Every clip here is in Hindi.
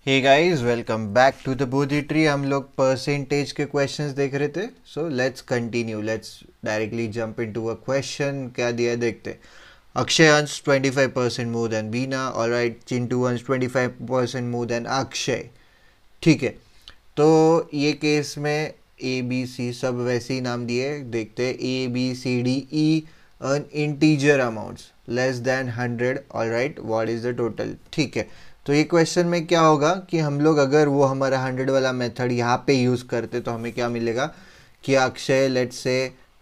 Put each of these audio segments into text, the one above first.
Hey guys, welcome back to the Bodhi tree. हम लोग परसेंटेज के क्वेश्चंस देख रहे थे। So let's continue, let's directly jump into a question. क्या दिया है देखते। Akshay earns 25% more than Beena. Alright, Chintu earns 25% more than Akshay. ठीक है, तो ये केस में ए बी सी सब वैसे ही नाम दिए। देखते हैं A B C D E earn integer amounts less than 100। Alright, what is the total. ठीक है, तो ये क्वेश्चन में क्या होगा कि हम लोग अगर वो हमारा 100 वाला मेथड यहाँ पे यूज़ करते तो हमें क्या मिलेगा कि अक्षय लेट्स से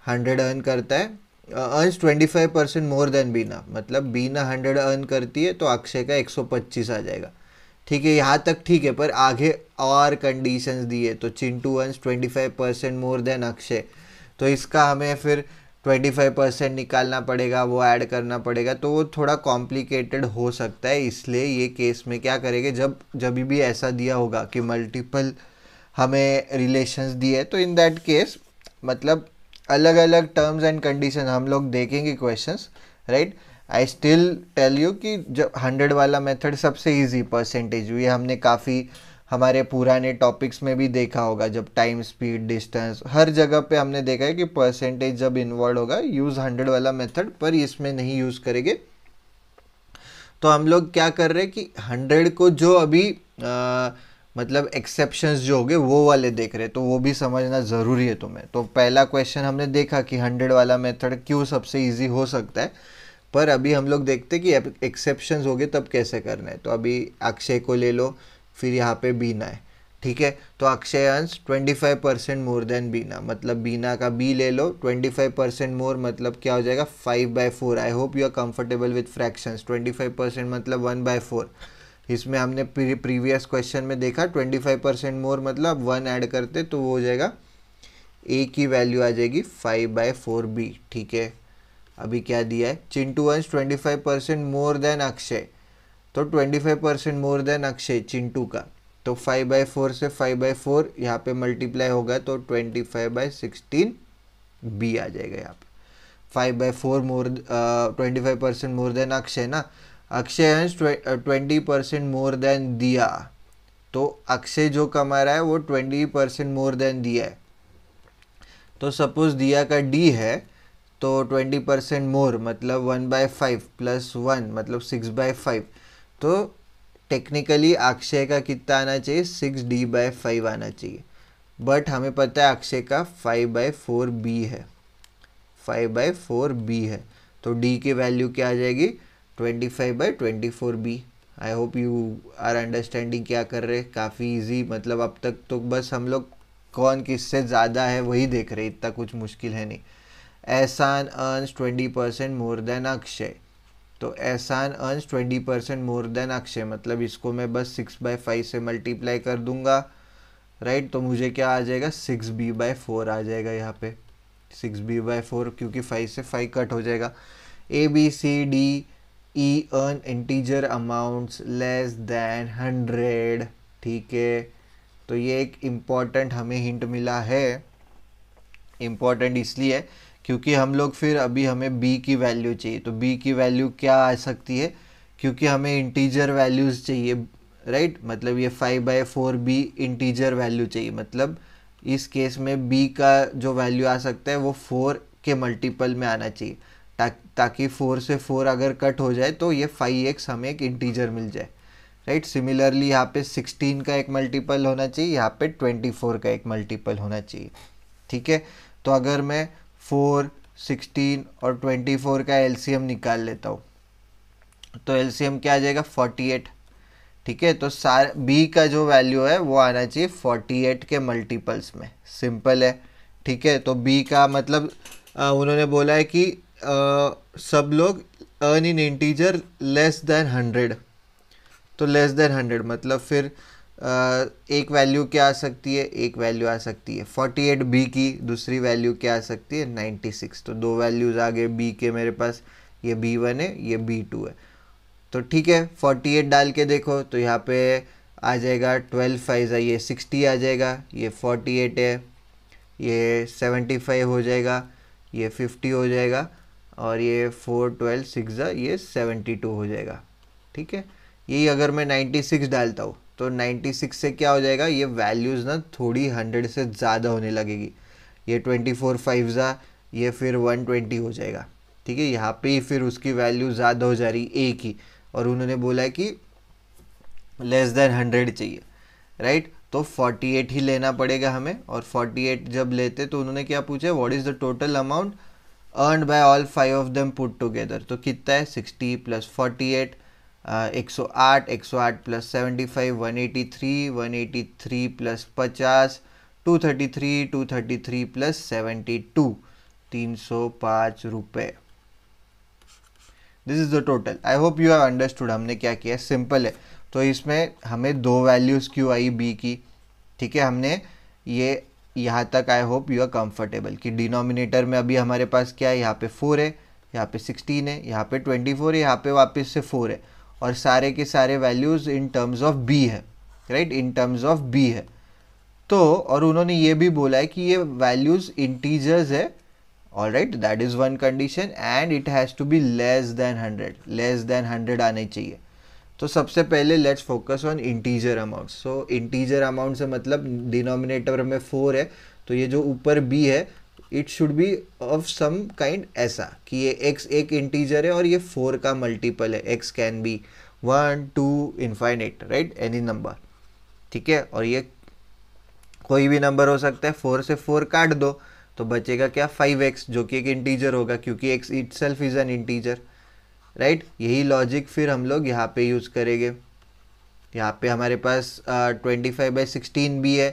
100 अर्न करता है, अर्न्स 25% मोर देन बीना। मतलब बीना 100 अर्न करती है तो अक्षय का 125 आ जाएगा। ठीक है, यहाँ तक ठीक है, पर आगे और कंडीशंस दिए। तो Chintu earns 25% more than Akshay, तो इसका हमें फिर 25% निकालना पड़ेगा, वो ऐड करना पड़ेगा, तो वो थोड़ा कॉम्प्लिकेटेड हो सकता है। इसलिए ये केस में क्या करेंगे, जब भी ऐसा दिया होगा कि मल्टीपल हमें रिलेशंस दिए, तो इन दैट केस मतलब अलग अलग टर्म्स एंड कंडीशन हम लोग देखेंगे questions. Right, I still tell you कि जब 100 वाला मेथड सबसे इजी परसेंटेज, ये हमने काफ़ी हमारे पुराने टॉपिक्स में भी देखा होगा। जब टाइम, स्पीड, डिस्टेंस, हर जगह पे हमने देखा है कि परसेंटेज जब इन्वॉल्व होगा यूज़ 100 वाला मेथड, पर इसमें नहीं यूज़ करेंगे। तो हम लोग क्या कर रहे हैं कि 100 को जो अभी मतलब एक्सेप्शंस जो होंगे वो वाले देख रहे हैं, तो वो भी समझना ज़रूरी है तुम्हें। तो पहला क्वेश्चन हमने देखा कि 100 वाला मेथड क्यों सबसे इजी हो सकता है, पर अभी हम लोग देखते हैं कि एक्सेप्शंस हो गए तब कैसे करना है। तो अभी अक्षय को ले लो, फिर यहाँ पे बीना है। ठीक है, तो अक्षय अर्न्स 25% मोर देन बीना, मतलब बीना का बी ले लो। 25% मोर मतलब क्या हो जाएगा, 5/4। I hope you are comfortable with fractions. 25% मतलब 1/4। इसमें हमने प्रीवियस क्वेश्चन में देखा 25% मोर मतलब 1 ऐड करते तो वो हो जाएगा, ए की वैल्यू आ जाएगी 5/4 बी। ठीक है, अभी क्या दिया है, Chintu earns 25% more than Akshay, तो 25% मोर देन अक्षय चिंटू का, तो 5/4 से 5/4 यहाँ पे मल्टीप्लाई होगा तो 25/16 बी आ जाएगा यहाँ पे। 5/4 मोर 25% मोर देन अक्षय ना, अक्षय अर्न्स 20% मोर देन दिया, तो अक्षय जो कमा रहा है वो 20% मोर देन दिया है। तो सपोज दिया का डी है, तो 20% मोर मतलब 1/5 प्लस 1 मतलब 6/5। तो टेक्निकली अक्षय का कितना आना चाहिए, 6D/5 आना चाहिए, बट हमें पता है अक्षय का 5/4 बी है, 5/4 बी है। तो डी की वैल्यू क्या आ जाएगी, 25/24 B. I hope you are understanding क्या कर रहे हैं। काफ़ी इजी, मतलब अब तक तो बस हम लोग कौन किससे ज़्यादा है वही देख रहे, इतना कुछ मुश्किल है नहीं। एहसान अर्न्स 20% मोर देन अक्षय, तो एहसान अर्न्स 20% मोर देन अक्षय, मतलब इसको मैं बस 6/5 से मल्टीप्लाई कर दूंगा। राइट, तो मुझे क्या आ जाएगा, 6B/4 आ जाएगा यहाँ पे। 6B/4 क्योंकि 5 से 5 कट हो जाएगा। A B C D E earn integer amounts less than 100। ठीक है, तो ये एक इम्पॉर्टेंट हमें हिंट मिला है। इम्पॉर्टेंट इसलिए क्योंकि हम लोग फिर अभी हमें b की वैल्यू चाहिए, तो b की वैल्यू क्या आ सकती है, क्योंकि हमें इंटीजर वैल्यूज़ चाहिए। राइट, मतलब ये 5/4 b इंटीजर वैल्यू चाहिए, मतलब इस केस में b का जो वैल्यू आ सकता है वो 4 के मल्टीपल में आना चाहिए, ताकि 4 से 4 अगर कट हो जाए तो ये 5x हमें एक इंटीजर मिल जाए। राइट, सिमिलरली यहाँ पे 16 का एक मल्टीपल होना चाहिए, यहाँ पे 24 का एक मल्टीपल होना चाहिए। ठीक है, तो अगर मैं 4, 16 और 24 का एलसीएम निकाल लेता हूँ तो एलसीएम क्या आ जाएगा, 48। ठीक है, तो बी का जो वैल्यू है वो आना चाहिए 48 के मल्टीपल्स में। सिंपल है। ठीक है, तो बी का मतलब उन्होंने बोला है कि सब लोग earn in integer less than 100, तो लेस देन 100 मतलब फिर एक वैल्यू क्या आ सकती है, एक वैल्यू आ सकती है 48 बी की, दूसरी वैल्यू क्या आ सकती है 96। तो दो वैल्यूज़ आ गए बी के मेरे पास, ये B1 है, ये B2 है। तो ठीक है, 48 डाल के देखो तो यहाँ पे आ जाएगा 12 5 ये 60 आ जाएगा, ये 48 है, ये 75 हो जाएगा, ये 50 हो जाएगा, और ये 4 12 6 ये 72 हो जाएगा। ठीक है, यही अगर मैं 96 डालता हूँ तो 96 से क्या हो जाएगा, ये वैल्यूज़ ना थोड़ी 100 से ज़्यादा होने लगेगी। ये 24 5 ज़ा, ये फिर 120 हो जाएगा। ठीक है, यहाँ पे ही फिर उसकी वैल्यू ज़्यादा हो जा रही एक ही, और उन्होंने बोला है कि लेस देन 100 चाहिए, राइट। तो 48 ही लेना पड़ेगा हमें, और 48 जब लेते तो उन्होंने क्या पूछा, what is the total amount earned bye all 5 of them put together. तो कितना है, 60 प्लस 48, 108, 108 प्लस 75, 183, 183 प्लस 50, 233, 233 प्लस 72, 305 रुपये। This is the total. I hope you have understood हमने क्या किया, सिंपल है। तो इसमें हमें दो वैल्यूज़ क्यों आई बी की, ठीक है, हमने ये यहाँ तक I hope you are comfortable कि डिनोमिनेटर में अभी हमारे पास क्या है, यहाँ पे 4 है, यहाँ पे 16 है, यहाँ पे 24 है, यहाँ पे वापस से 4 है, और सारे के सारे values in terms of B है, right, in terms of B है। तो और उन्होंने ये भी बोला है कि ये वैल्यूज़ इंटीजर्स है, all right, that is one condition, and it has to be less than 100, less than 100 आने चाहिए। तो सबसे पहले let's focus on integer amount. So integer amount से मतलब डिनोमिनेटर में 4 है, तो ये जो ऊपर b है it should be of some kind ऐसा कि ये x एक इंटीजर है और ये 4 का मल्टीपल है। x can be 1 2 infinite, right, any number, ठीक है, और ये कोई भी नंबर हो सकता है। 4 से 4 काट दो तो बचेगा क्या, 5x, जो कि एक इंटीजर होगा क्योंकि x itself is an integer, right. यही लॉजिक फिर हम लोग यहाँ पे यूज़ करेंगे। यहाँ पे हमारे पास 25/16 भी है,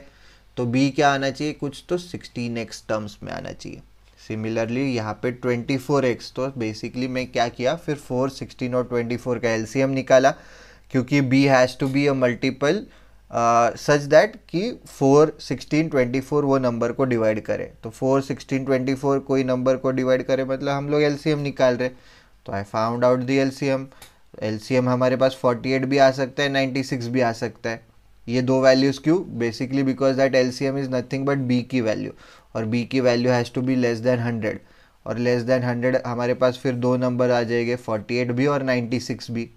तो b क्या आना चाहिए, कुछ तो 16x टर्म्स में आना चाहिए। सिमिलरली यहाँ पे 24x, तो बेसिकली मैं क्या किया, फिर 4, 16 और 24 का एलसीएम निकाला, क्योंकि b has to be a multiple such that कि 4, 16, 24 वो नंबर को डिवाइड करे। तो 4, 16, 24 कोई नंबर को डिवाइड करे मतलब हम लोग एलसीएम निकाल रहे। तो I found out the LCM. LCM हमारे पास 48 भी आ सकता है, 96 भी आ सकता है। ये दो वैल्यूज़ क्यों, basically because that LCM is nothing but B की वैल्यू, और बी की value has to be less than 100, और लेस देन 100 हमारे पास फिर दो नंबर आ जाएंगे, 48 भी और 96 भी।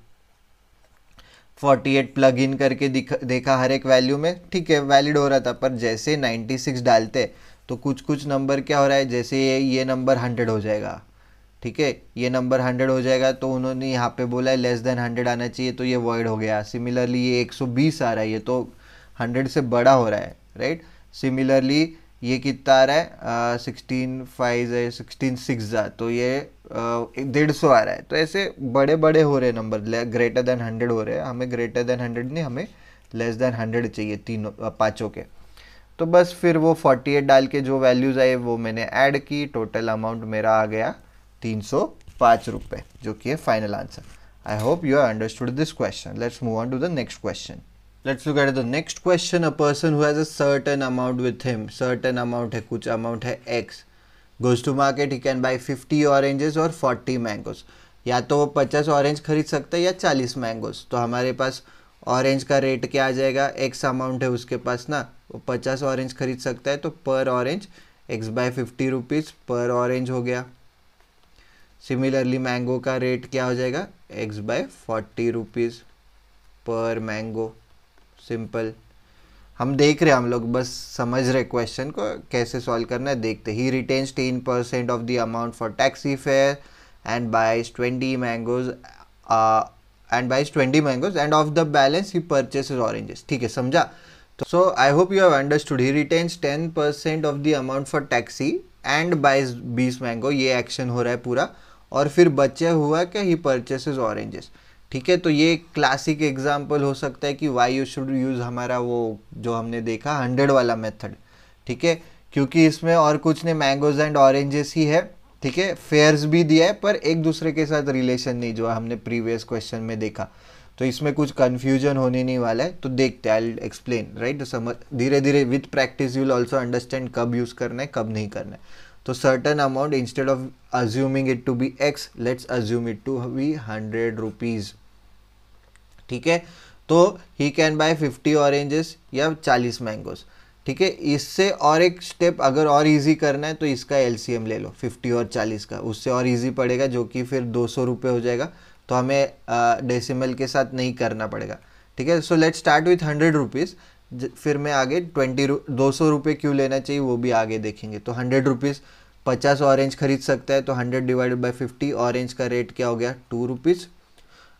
48 प्लग इन करके देखा हर एक वैल्यू में, ठीक है, वैलिड हो रहा था, पर जैसे 96 डालते तो कुछ कुछ नंबर क्या हो रहा है, जैसे ये नंबर 100 हो जाएगा, ठीक है, ये नंबर 100 हो जाएगा, तो उन्होंने यहाँ पे बोला है लेस देन 100 आना चाहिए, तो ये वॉइड हो गया। सिमिलरली ये 120 आ रहा है, ये तो 100 से बड़ा हो रहा है, राइट। सिमिलरली ये कितना आ रहा है, 16 5 है, 16 6 जा, तो ये 150 आ रहा है। तो ऐसे बड़े बड़े हो रहे नंबर, ग्रेटर देन 100 हो रहे हैं। हमें ग्रेटर देन 100 नहीं, हमें लेस देन 100 चाहिए तीनों पाँचों के। तो बस फिर वो 48 डाल के जो वैल्यूज़ आए वो मैंने ऐड की, टोटल अमाउंट मेरा आ गया 305 रुपये, जो कि है final answer. I hope you have understood this question. Let's move on to the next question. Let's look at the next question. A person who has a certain amount with him, certain amount है, कुछ amount है x, goes to market, he can buy 50 oranges और 40 mangoes. या तो वो 50 ऑरेंज खरीद सकता है या 40 मैंगोज। तो हमारे पास ऑरेंज का रेट क्या आ जाएगा, x अमाउंट है उसके पास ना, वो 50 ऑरेंज खरीद सकता है, तो पर ऑरेंज x/50 रुपीज़ पर ऑरेंज हो गया। सिमिलरली मैंगो का रेट क्या हो जाएगा, x/40 रुपीज़ पर मैंगो। सिंपल, हम देख रहे हैं, हम लोग बस समझ रहे क्वेश्चन को कैसे सॉल्व करना है, देखते। He retains 10% of the amount for taxi fare and buys 20 mangoes and of the balance he purchases oranges. ठीक है, समझा। तो so I hope you have understood. He retains 10% of the amount for taxi and buys 20 mango, ये एक्शन हो रहा है पूरा, और फिर बचे हुआ क्या, ही परचेसेस ऑरेंजेस। ठीक है, तो ये क्लासिक एग्जाम्पल हो सकता है कि वाई यू शुड यूज़ हमारा वो जो हमने देखा 100 वाला मेथड। ठीक है, क्योंकि इसमें और कुछ नहीं, मैंगोज एंड ऑरेंजेस ही है। ठीक है, फेयर्स भी दिया है पर एक दूसरे के साथ रिलेशन नहीं, जो हमने प्रीवियस क्वेश्चन में देखा। तो इसमें कुछ कन्फ्यूजन होने नहीं वाला है, तो देखते हैं, आई विल एक्सप्लेन, राइट। समझ धीरे धीरे with practice you will also understand कब यूज़ करना है कब नहीं करना है। तो certain amount, instead of assuming it to be x, let's assume it to be 100 rupees. ठीक है, तो ही कैन बाय 50 ऑरेंजेस या 40 मैंगोज। ठीक है, इससे और एक स्टेप अगर और इजी करना है तो इसका एलसीएम ले लो 50 और 40 का, उससे और इजी पड़ेगा, जो कि फिर 200 रुपये हो जाएगा। तो हमें डेसिमल के साथ नहीं करना पड़ेगा। ठीक है। So let's start with 100 rupees, फिर मैं आगे 200 रुपये क्यों लेना चाहिए वो भी आगे देखेंगे। तो 100 रुपीज़ 50 ऑरेंज खरीद सकता है, तो 100 डिवाइडेड बाई 50, ऑरेंज का रेट क्या हो गया 2 रुपीज़,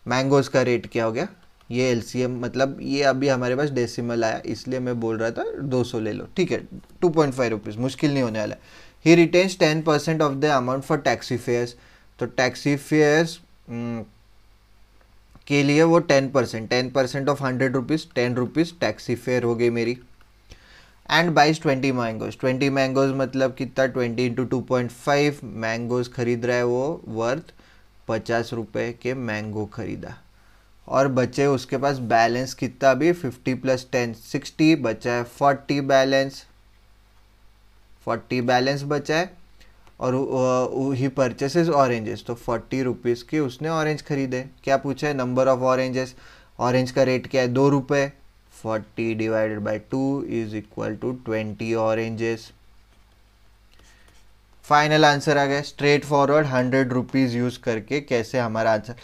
मैंगोज का रेट क्या हो गया, ये एलसीएम मतलब ये अभी हमारे पास डेसिमल आया इसलिए मैं बोल रहा था 200 ले लो, ठीक है। 2.5 रुपीज़, मुश्किल नहीं होने वाला है। He retains 10% of the amount for taxi fares, तो टैक्सी फेयर्स के लिए वो 10% of 100 rupees 10 rupees taxi fare हो गई मेरी। एंड बाइज 20 मैंगोज, 20 मैंगोज मतलब कितना 20 इंटू 2.5 मैंगोज खरीद रहा है वो वर्थ 50 रुपये के मैंगो खरीदा। और बचे उसके पास बैलेंस कितना भी 50 प्लस 10 60, बचा है 40 बैलेंस, 40 बैलेंस बचा है। और ही परचेसेस ऑरेंजेस, तो 40 रुपीज़ के उसने ऑरेंज खरीदे। क्या पूछा है नंबर ऑफ ऑरेंजेस, ऑरेंज का रेट क्या है 2 रुपये, 40 divided by 2 is equal to 20 oranges. Final answer आ गया स्ट्रेट फॉरवर्ड 100 रुपीज़ यूज़ करके कैसे हमारा आंसर।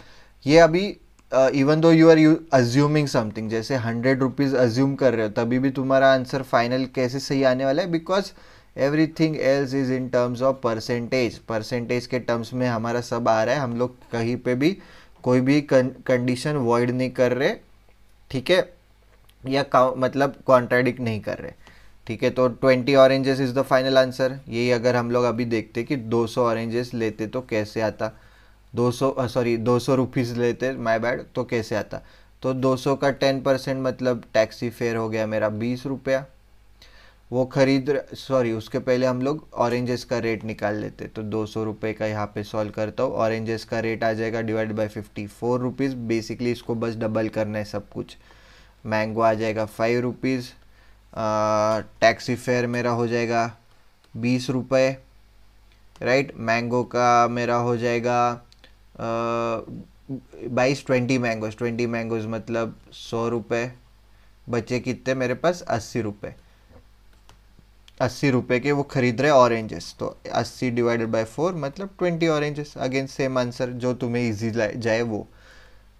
ये अभी even though you are assuming something, जैसे 100 रुपीज़ अज्यूम कर रहे हो तभी भी तुम्हारा आंसर फाइनल कैसे सही आने वाला है, because everything else is in terms of percentage, percentage के टर्म्स में हमारा सब आ रहा है। हम लोग कहीं पे भी कोई भी कंडीशन वॉइड नहीं कर रहे, ठीक है, या मतलब कॉन्ट्राडिक्ट नहीं कर रहे, ठीक है। तो 20 oranges is the final answer. यही अगर हम लोग अभी देखते कि 200 ऑरेंजेस लेते तो कैसे आता, 200 रुपीज़ लेते, माय बैड, तो कैसे आता। तो 200 का 10% मतलब टैक्सी फेयर हो गया मेरा 20 रुपया। वो उसके पहले हम लोग ऑरेंजेस का रेट निकाल लेते, तो 200 रुपये का यहाँ पे सॉल्व करता हूँ। ऑरेंजेस का रेट आ जाएगा डिवाइड बाई 54 रुपीज़, बेसिकली इसको बस डबल करना है सब कुछ। मैंगो आ जाएगा 5 रुपीज़, टैक्सी फेयर मेरा हो जाएगा 20 रुपये, राइट। मैंगो का मेरा हो जाएगा 20 मैंगोज, 20 मैंगोज मतलब 100 रुपये। बचे कितने मेरे पास 80 रुपये, 80 रुपये के वो खरीद रहे ऑरेंजेस, तो 80 डिवाइडेड बाय 4 मतलब 20 ऑरेंजेस। अगेन सेम आंसर, जो तुम्हें इजी जाए वो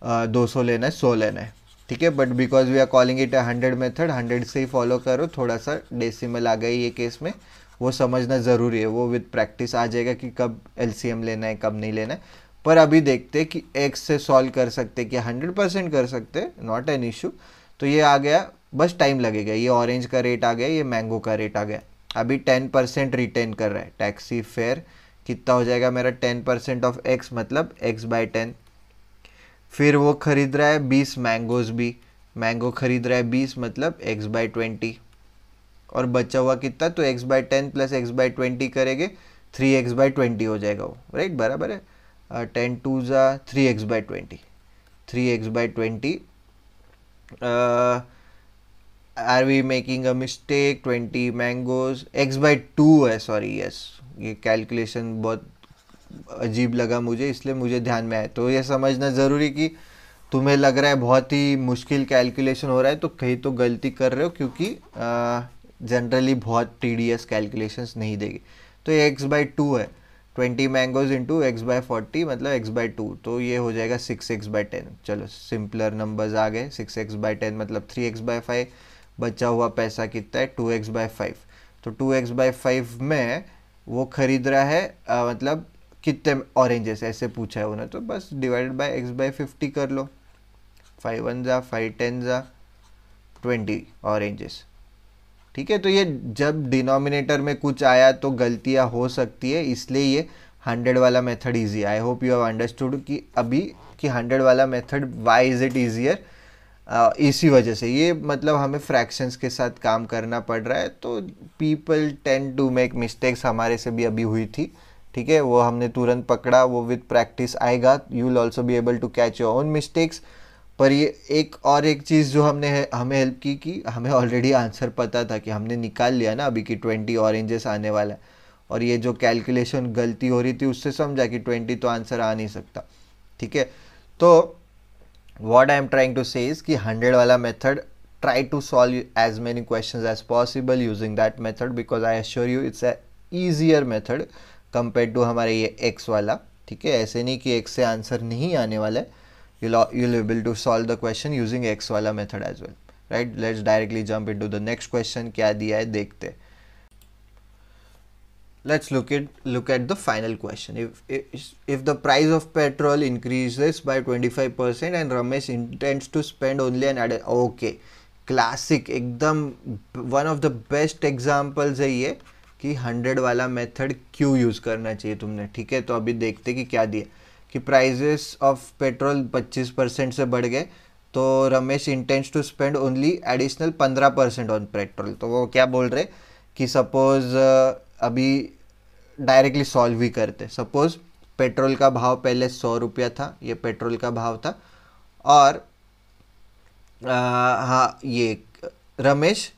200 लेना है 100 लेना है, ठीक है। But because we are calling it 100 method, 100 से ही फॉलो करो। थोड़ा सा डेसिमल आ गई ये केस में, वो समझना ज़रूरी है, वो विद प्रैक्टिस आ जाएगा कि कब एलसीएम लेना है कब नहीं लेना है। पर अभी देखते कि एक्स से सॉल्व कर सकते कि 100% कर सकते, नॉट एन इशू। तो ये आ गया, बस टाइम लगेगा। ये ऑरेंज का रेट आ गया, ये मैंगो का रेट आ गया। अभी 10% रिटेन कर रहा है टैक्सी फेयर, कितना हो जाएगा मेरा 10% ऑफ एक्स मतलब एक्स बाई 10। फिर वो खरीद रहा है 20 मैंगोज भी, मैंगो खरीद रहा है 20 मतलब एक्स बाई 20। और बचा हुआ कितना, तो x by 10 plus x by 20 करेंगे 3x बाई 20 हो जाएगा वो, राइट, बराबर है। 10 2 ज़ा 3x by 20, 3x by 20। Are we making a mistake, 20 mangoes x by 2 है, सॉरी, यस, ये कैलकुलेशन बहुत अजीब लगा मुझे इसलिए मुझे ध्यान में आया। तो ये समझना ज़रूरी कि तुम्हें लग रहा है बहुत ही मुश्किल कैलकुलेशन हो रहा है तो कहीं तो गलती कर रहे हो, क्योंकि जनरली बहुत टीडीएस कैलकुलेशंस नहीं देगी। तो ये x बाई 2 है, 20 मैंगोज इंटू एक्स बाई 40 मतलब x बाई 2, तो ये हो जाएगा 6x बाई 10। चलो सिंपलर नंबर्स आ गए, 6x बाई 10 मतलब 3x बाई 5। बचा हुआ पैसा कितना है 2x बाई 5। तो 2x बाई 5 में वो खरीद रहा है मतलब कितने ऑरेंजेस, ऐसे पूछा है उन्हें, तो बस डिवाइडेड बाय x बाई 50 कर लो। 5 1 जा 5 10 जा 20 ऑरेंजेस, ठीक है। तो ये जब डिनोमिनेटर में कुछ आया तो गलतियां हो सकती है, इसलिए ये 100 वाला method easy. I hope you have understood कि अभी कि 100 वाला method why is it easier, इसी वजह से ये मतलब हमें फ्रैक्शंस के साथ काम करना पड़ रहा है, तो people tend to make mistakes, हमारे से भी अभी हुई थी, ठीक है। वो हमने तुरंत पकड़ा, वो विद प्रैक्टिस आएगा, you will also be able to catch your own mistakes. पर ये एक चीज़ जो हमें हेल्प की कि हमें ऑलरेडी आंसर पता था कि हमने निकाल लिया ना अभी कि 20 ऑरेंजेस आने वाला है, और ये जो कैलकुलेशन गलती हो रही थी उससे समझा कि 20 तो आंसर आ नहीं सकता, ठीक है। तो what I am trying to say is कि 100 वाला method, try to solve as many questions as possible using that method, because I assure you it's a easier method compared to हमारे ये x वाला, ठीक है। ऐसे नहीं कि x से आंसर नहीं आने वाला है, you'll able to solve the question using x वाला method as well, right? Let's directly jump into the next question. क्या दिया है देखते. Let's look at the final question. If the price of petrol increases by 25% and Ramesh intends to spend only an added, okay, classic एकदम one of the best examples है ये कि 100 वाला मेथड क्यों यूज़ करना चाहिए तुमने. ठीक है, तो अभी देखते कि क्या दिया कि प्राइजेस ऑफ पेट्रोल 25% से बढ़ गए तो Ramesh intends to spend only additional 15% on petrol. तो वो क्या बोल रहे कि सपोज अभी डायरेक्टली सॉल्व ही करते. सपोज पेट्रोल का भाव पहले 100 रुपया था, ये पेट्रोल का भाव था, और हाँ ये Ramesh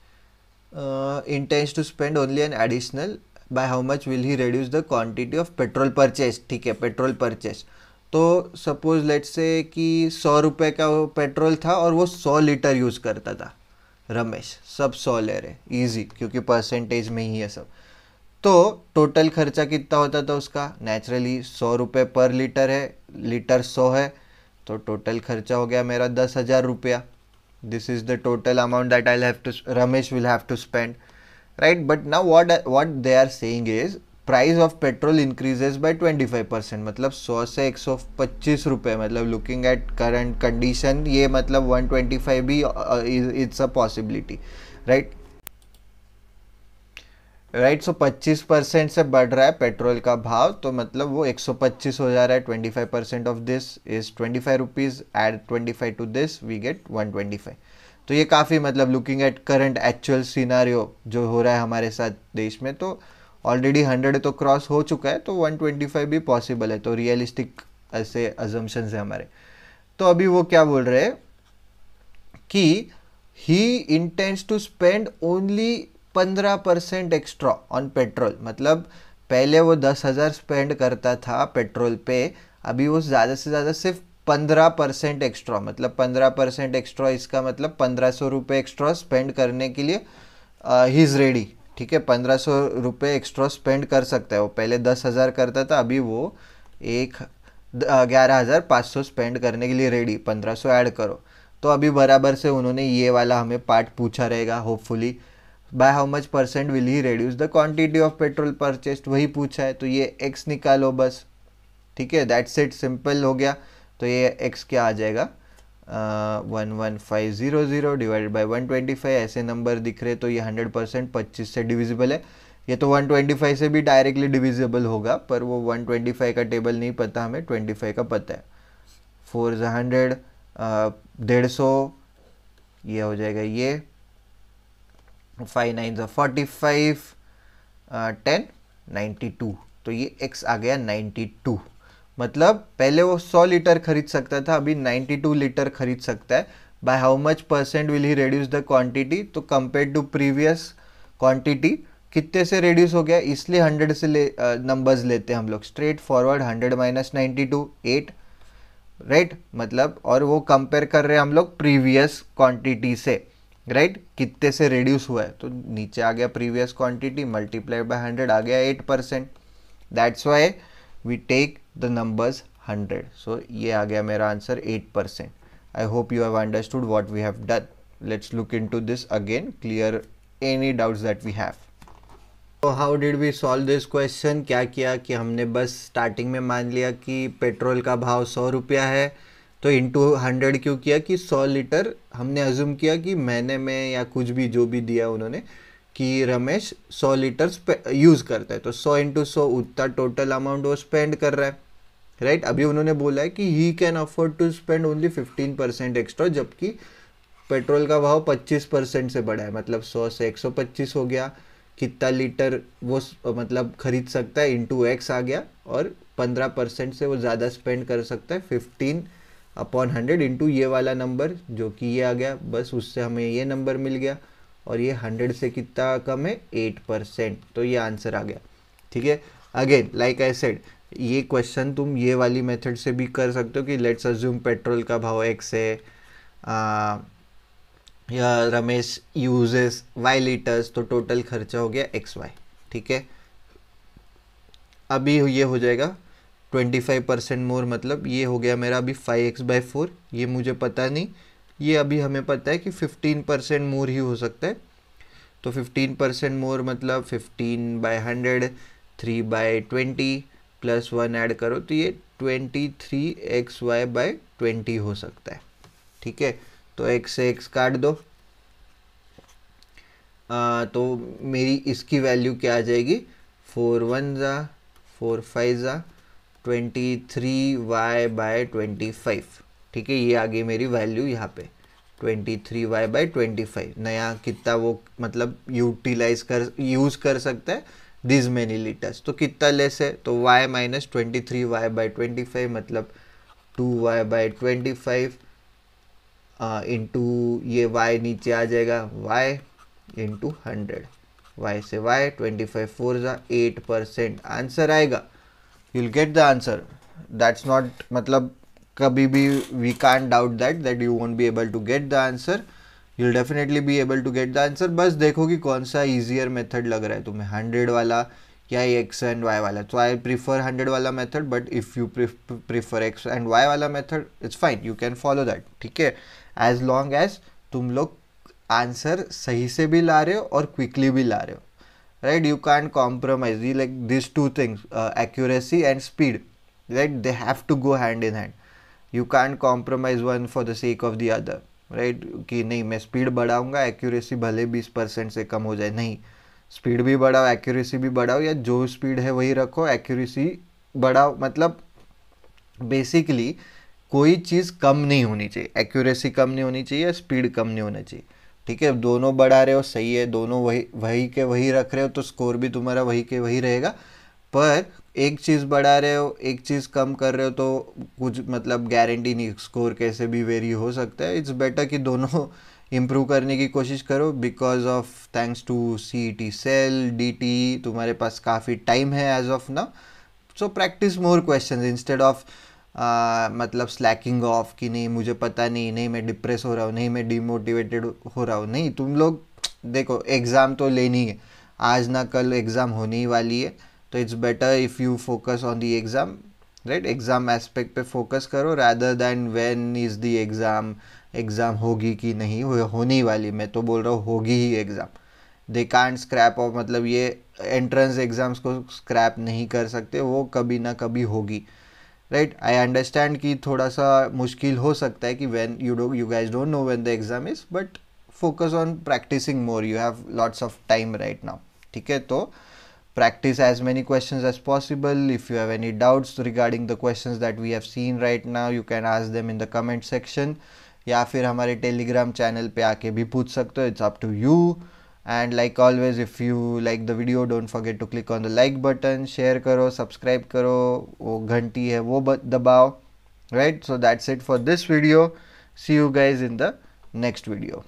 intends to spend only an additional by how much will he reduce the quantity of petrol purchase. ठीक है, पेट्रोल परचेज. तो सपोज लेट्स से कि 100 रुपये का वो पेट्रोल था और वो 100 लीटर यूज़ करता था रमेश. सब 100 ले रहे, ईजी, क्योंकि परसेंटेज में ही है सब. तो टोटल खर्चा कितना होता था उसका, नेचुरली 100 रुपये पर लीटर है, लीटर 100 है, तो टोटल खर्चा हो गया मेरा 10,000 रुपया. This is the total amount that I have to Ramesh will have to spend, right. But now what they are saying is price of petrol increases by 25%. मतलब 100 से 125 रुपये, मतलब लुकिंग एट करंट कंडीशन ये मतलब 125 भी it's a possibility, right. Right, so 25% से बढ़ रहा है पेट्रोल का भाव, तो मतलब वो 125 हो जा रहा है. 25% of this is 25 rupees, add 25 to this we get 125. तो ये काफ़ी मतलब looking at current actual scenario जो हो रहा है हमारे साथ देश में, तो ऑलरेडी 100 तो क्रॉस हो चुका है, तो 125 भी पॉसिबल है. तो रियलिस्टिक ऐसे अजम्पशंस है हमारे. तो अभी वो क्या बोल रहे हैं कि he intends to spend only 15% extra on petrol. मतलब पहले वो 10,000 स्पेंड करता था पेट्रोल पे, अभी वो ज़्यादा से ज़्यादा सिर्फ 15% एक्स्ट्रा, मतलब 15% एक्स्ट्रा, इसका मतलब 1,500 रुपये एक्स्ट्रा स्पेंड करने के लिए ही इज़ रेडी. ठीक है, 1,500 रुपये एक्स्ट्रा स्पेंड कर सकता है. वो पहले 10,000 करता था, अभी वो 11,500 स्पेंड करने के लिए रेडी. 1,500 ऐड करो, तो अभी बराबर से उन्होंने ये वाला हमें पार्ट पूछा रहेगा hopefully. Bye how much percent will he reduce the quantity of petrol purchased, वही पूछा है, तो ये x निकालो बस. ठीक है, दैट्स इट, सिंपल हो गया. तो ये x क्या आ जाएगा, 11500 डिवाइडेड बाय 125. ऐसे नंबर दिख रहे, तो ये 100% 25 से डिविजिबल है. ये तो 125 से भी डायरेक्टली डिविजिबल होगा, पर वो 125 का टेबल नहीं पता हमें, 25 का पता है. 4 is 100, 150, ये हो जाएगा ये. 5 9 45, 10 92. तो ये x आ गया 92. मतलब पहले वो 100 लीटर खरीद सकता था, अभी 92 लीटर खरीद सकता है. Bye how much percent will he reduce the quantity, तो कंपेयर टू प्रीवियस क्वांटिटी कितने से रिड्यूस हो गया, इसलिए 100 से नंबर्स लेते हैं हम लोग स्ट्रेट फॉरवर्ड. 100 minus 92 8, right. मतलब और वो कंपेयर कर रहे हैं हम लोग प्रीवियस क्वांटिटी से, राइट. कितने से रिड्यूस हुआ है, तो नीचे आ गया प्रीवियस क्वांटिटी मल्टीप्लाइड बाय 100, आ गया 8%. That's why we take the numbers 100. So ये आ गया मेरा answer 8%. I hope you have understood what we have done. Let's look into this again, clear any doubts that we have. तो how did we solve this question. क्या किया कि हमने बस स्टार्टिंग में मान लिया कि पेट्रोल का भाव 100 रुपया है, तो इंटू 100 क्यों किया कि 100 लीटर हमने अज्यूम किया कि महीने में या कुछ भी जो भी दिया उन्होंने कि रमेश 100 लीटर यूज़ करता है, तो 100 इंटू 100 उतना टोटल अमाउंट वो स्पेंड कर रहा है, राइट. अभी उन्होंने बोला है कि he can afford to spend only 15% extra, जबकि पेट्रोल का भाव 25% से बढ़ा है. मतलब 100 से 125 हो गया. कितना लीटर वो मतलब खरीद सकता है, इंटू x आ गया, और 15% से वो ज़्यादा स्पेंड कर सकता है 15/100 इंटू ये वाला नंबर जो कि ये आ गया. बस उससे हमें ये नंबर मिल गया, और ये 100 से कितना कम है 8%. तो ये आंसर आ गया. ठीक है, अगेन लाइक आई सेड, ये क्वेश्चन तुम ये वाली मेथड से भी कर सकते हो कि लेट्स अज्यूम पेट्रोल का भाव x है, या रमेश यूजेस y लीटर्स, तो टोटल खर्चा हो गया xy. ठीक है, अभी ये हो जाएगा 25% मोर मतलब ये हो गया मेरा अभी 5x/4, ये मुझे पता नहीं, ये अभी हमें पता है कि 15% मोर ही हो सकता है। तो 15% मोर मतलब 15/100, 3/20 प्लस 1 ऐड करो तो ये 23xy/20 हो सकता है। ठीक है, तो x से x काट दो। तो मेरी इसकी वैल्यू क्या आ जाएगी, 4 1 ज़ा 4 5 ज़ा 23y/25। ठीक है, ये आ गई मेरी वैल्यू यहाँ पे 23y/25। नया कितना वो मतलब यूज़ कर सकता है दिस मैनी लीटर्स, तो कितना लेस है, तो y माइनस 23y/25 मतलब 2y/25 इंटू ये y नीचे आ जाएगा y इंटू 100, y से y 25 4 ज़ा 8% आंसर आएगा। you'll get the answer, that's not मतलब कभी भी we can't doubt that you won't be able to get the answer, you'll definitely be able to get the answer। बस देखो कि कौन सा easier method लग रहा है तुम्हें, 100 वाला या x and y वाला। तो I prefer 100 वाला method, but if you prefer x and y वाला method it's fine, you can follow that। ठीक है, as long as तुम लोग आंसर सही से भी ला रहे हो और क्विकली भी ला रहे हो, right? You can't compromise, like these two things, accuracy and speed, right? They have to go hand in hand, you can't compromise one for the sake of the other, right? कि नहीं मैं स्पीड बढ़ाऊंगा, एक्यूरेसी भले 20% से कम हो जाए, नहीं, स्पीड भी बढ़ाओ एक्यूरेसी भी बढ़ाओ, या जो स्पीड है वही रखो, एक्यूरेसी बढ़ाओ, मतलब बेसिकली कोई चीज़ कम नहीं होनी चाहिए, एक्यूरेसी कम नहीं होनी चाहिए, स्पीड कम नहीं होना चाहिए। ठीक है, दोनों बढ़ा रहे हो सही है, दोनों वही के वही रख रहे हो तो स्कोर भी तुम्हारा वही के वही रहेगा। पर एक चीज़ बढ़ा रहे हो एक चीज़ कम कर रहे हो तो कुछ मतलब गारंटी नहीं, स्कोर कैसे भी वेरी हो सकता है। इट्स बेटर कि दोनों इम्प्रूव करने की कोशिश करो, because of thanks to CET cell DT तुम्हारे पास काफ़ी टाइम है as of now. So practice more questions instead of मतलब स्लैकिंग ऑफ कि नहीं मुझे पता नहीं, नहीं मैं डिप्रेस हो रहा हूँ, नहीं मैं डिमोटिवेटेड हो रहा हूँ। नहीं, तुम लोग देखो एग्ज़ाम तो लेनी है, आज ना कल एग्ज़ाम होने ही वाली है, तो it's better if you focus on the exam, right? Exam aspect पे फोकस करो rather than when is the exam, exam होगी कि नहीं होने ही वाली, मैं तो बोल रहा हूँ होगी ही exam. They can't scrap off, मतलब ये एंट्रेंस एग्ज़ाम्स को स्क्रैप नहीं कर सकते, वो कभी ना कभी होगी, राइट? आई अंडरस्टैंड कि थोड़ा सा मुश्किल हो सकता है कि when you guys don't know when the exam is, but focus on practicing more, you have lots of time right now. ठीक है, तो practice as many questions as possible. If you have any doubts regarding the questions that we have seen right now, you can ask them in the comment section, या फिर हमारे टेलीग्राम चैनल पे आके भी पूछ सकते हो, it's up to you। And like always, if you like the video, don't forget to click on the like button, share करो, subscribe करो, वो घंटी है वो दबाओ, right? So that's it for this video, see you guys in the next video।